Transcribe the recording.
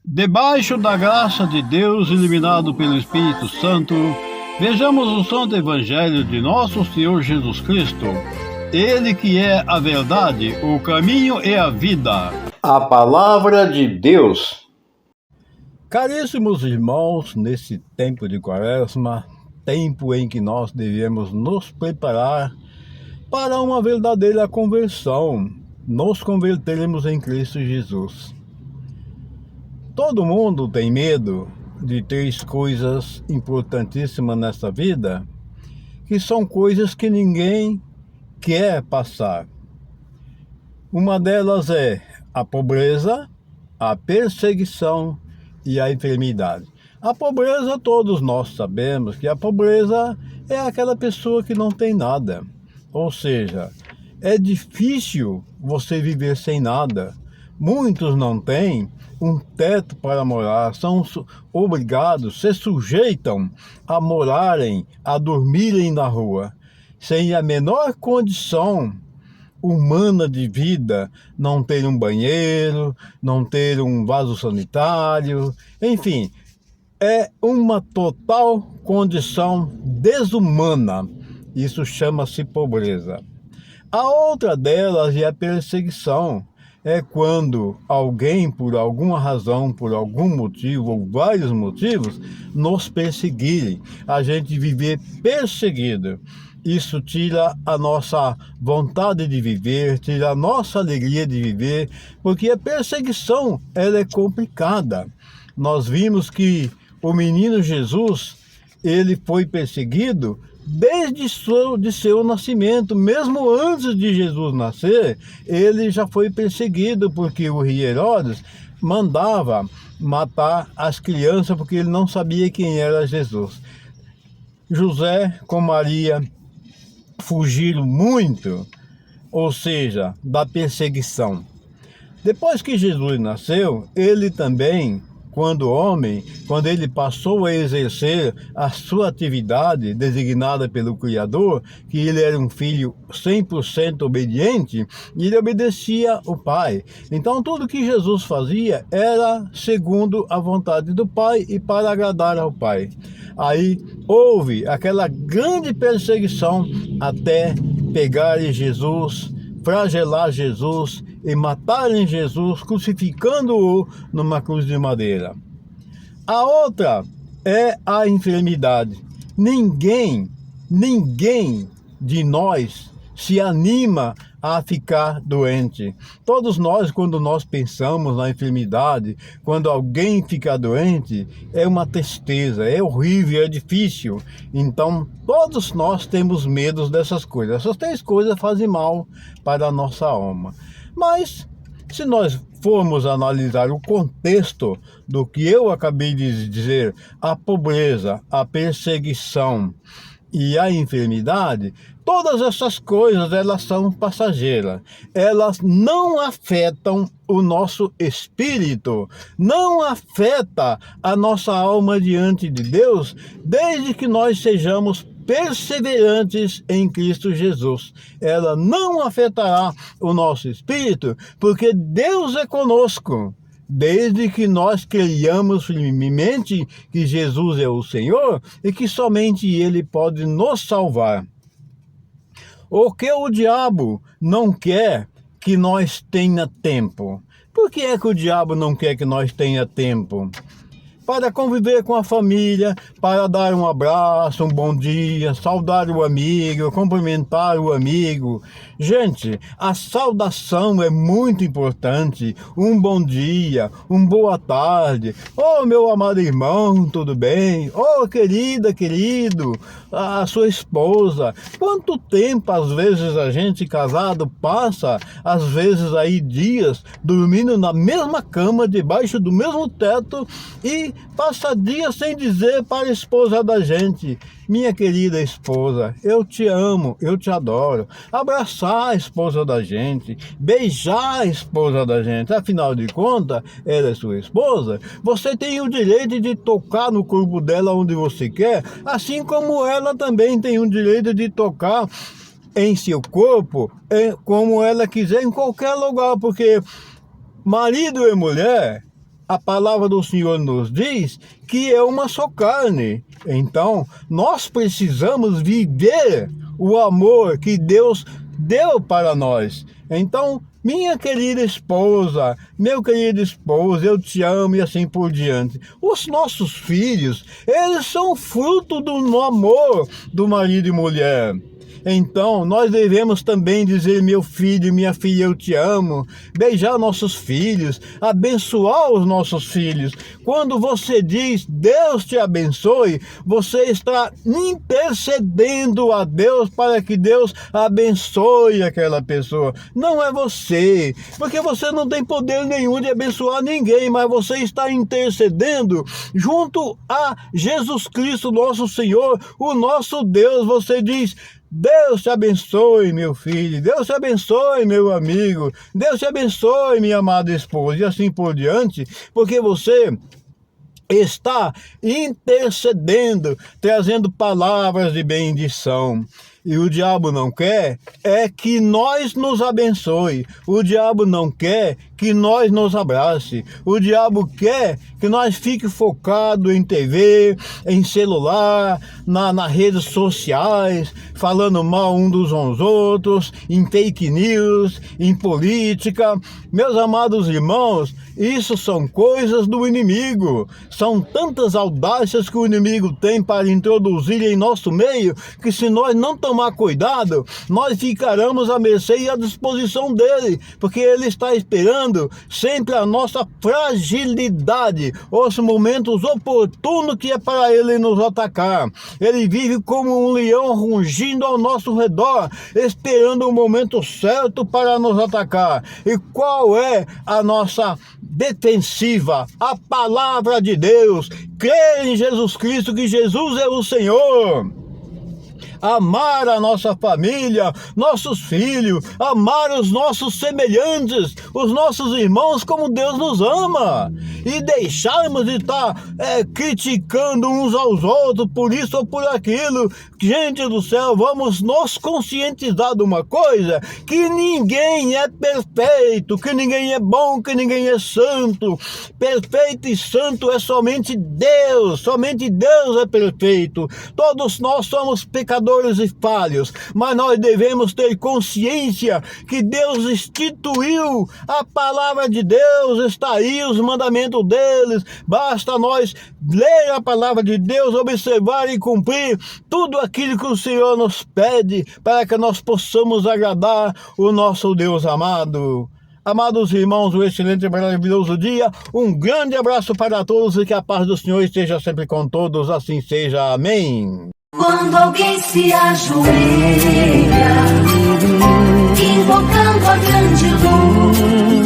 Debaixo da graça de Deus, iluminado pelo Espírito Santo, vejamos o Santo Evangelho de nosso Senhor Jesus Cristo. Ele que é a verdade, o caminho e a vida. A palavra de Deus. Caríssimos irmãos, nesse tempo de Quaresma, tempo em que nós devemos nos preparar para uma verdadeira conversão, nos converteremos em Cristo Jesus. Todo mundo tem medo de três coisas importantíssimas nessa vida, que são coisas que ninguém quer passar. Uma delas é a pobreza, a perseguição e a enfermidade. A pobreza, todos nós sabemos que a pobreza é aquela pessoa que não tem nada. Ou seja, é difícil você viver sem nada. Muitos não têm um teto para morar, são obrigados, se sujeitam a morarem, a dormirem na rua, sem a menor condição humana de vida, não ter um banheiro, não ter um vaso sanitário, enfim, é uma total condição desumana. Isso chama-se pobreza. A outra delas é a perseguição. É quando alguém, por alguma razão, por algum motivo ou vários motivos, nos perseguirem. A gente viver perseguido. Isso tira a nossa vontade de viver, tira a nossa alegria de viver, porque a perseguição ela é complicada. Nós vimos que o menino Jesus, ele foi perseguido desde seu nascimento. Mesmo antes de Jesus nascer, ele já foi perseguido, porque o rei Herodes mandava matar as crianças, porque ele não sabia quem era Jesus. José com Maria fugiram muito, ou seja, da perseguição. Depois que Jesus nasceu, ele também, quando homem, quando ele passou a exercer a sua atividade designada pelo Criador, que ele era um filho 100% obediente, ele obedecia o Pai. Então tudo que Jesus fazia era segundo a vontade do Pai e para agradar ao Pai. Aí houve aquela grande perseguição até pegarem Jesus, flagelar Jesus e matarem Jesus, crucificando-o numa cruz de madeira. A outra é a enfermidade. Ninguém de nós se anima a ficar doente. Todos nós, quando nós pensamos na enfermidade, quando alguém fica doente, é uma tristeza, é horrível, é difícil. Então, todos nós temos medo dessas coisas. Essas três coisas fazem mal para a nossa alma. Mas, se nós formos analisar o contexto do que eu acabei de dizer, a pobreza, a perseguição e a enfermidade, todas essas coisas elas são passageiras. Elas não afetam o nosso espírito, não afeta a nossa alma diante de Deus, desde que nós sejamos perseverantes em Cristo Jesus. Ela não afetará o nosso espírito, porque Deus é conosco. Desde que nós creiamos firmemente que Jesus é o Senhor e que somente Ele pode nos salvar. O que o diabo não quer que nós tenha tempo? Por que é que o diabo não quer que nós tenha tempo? Para conviver com a família, para dar um abraço, um bom dia, saudar o amigo, cumprimentar o amigo. Gente, a saudação é muito importante. Um bom dia, uma boa tarde. Oh, meu amado irmão, tudo bem? Oh, querida, querido, a sua esposa. Quanto tempo, às vezes, a gente casado passa, às vezes aí dias, dormindo na mesma cama, debaixo do mesmo teto e passa dias sem dizer para a esposa da gente: minha querida esposa, eu te amo, eu te adoro. Abraçar a esposa da gente, beijar a esposa da gente, afinal de contas, ela é sua esposa. Você tem o direito de tocar no corpo dela onde você quer, assim como ela também tem o direito de tocar em seu corpo, como ela quiser, em qualquer lugar, porque marido e mulher, a palavra do Senhor nos diz que é uma só carne. Então, nós precisamos viver o amor que Deus deu para nós. Então, minha querida esposa, meu querido esposo, eu te amo e assim por diante. Os nossos filhos, eles são fruto do amor do marido e mulher. Então, nós devemos também dizer, meu filho, minha filha, eu te amo, beijar nossos filhos, abençoar os nossos filhos. Quando você diz, Deus te abençoe, você está intercedendo a Deus para que Deus abençoe aquela pessoa. Não é você, porque você não tem poder nenhum de abençoar ninguém, mas você está intercedendo junto a Jesus Cristo, nosso Senhor, o nosso Deus. Você diz, Deus te abençoe, meu filho. Deus te abençoe, meu amigo. Deus te abençoe, minha amada esposa. E assim por diante, porque você está intercedendo, trazendo palavras de bendição. E o diabo não quer é que nós nos abençoe. O diabo não quer que nós nos abrace. O diabo quer que nós fique focado em TV, em celular, nas redes sociais, falando mal uns dos outros, em fake news, em política. Meus amados irmãos, isso são coisas do inimigo. São tantas audácias que o inimigo tem para introduzir em nosso meio, que se nós não tomar cuidado, nós ficaremos à mercê e à disposição dele, porque ele está esperando sempre a nossa fragilidade, os momentos oportunos que é para ele nos atacar. Ele vive como um leão rugindo ao nosso redor, esperando o momento certo para nos atacar. E qual é a nossa defensiva? A palavra de Deus, crer em Jesus Cristo, que Jesus é o Senhor. Amar a nossa família, nossos filhos, amar os nossos semelhantes, os nossos irmãos como Deus nos ama, e deixarmos de estar criticando uns aos outros por isso ou por aquilo. Gente do céu, vamos nos conscientizar de uma coisa, que ninguém é perfeito, que ninguém é bom, que ninguém é santo. Perfeito e santo é somente Deus é perfeito. Todos nós somos pecadores e falhos, mas nós devemos ter consciência que Deus instituiu a palavra de Deus, está aí os mandamentos deles, basta nós ler a palavra de Deus, observar e cumprir tudo aquilo que o Senhor nos pede, para que nós possamos agradar o nosso Deus amado. Amados irmãos, um excelente e maravilhoso dia, um grande abraço para todos e que a paz do Senhor esteja sempre com todos, assim seja, amém. Quando alguém se ajoelha, invocando a grande luz,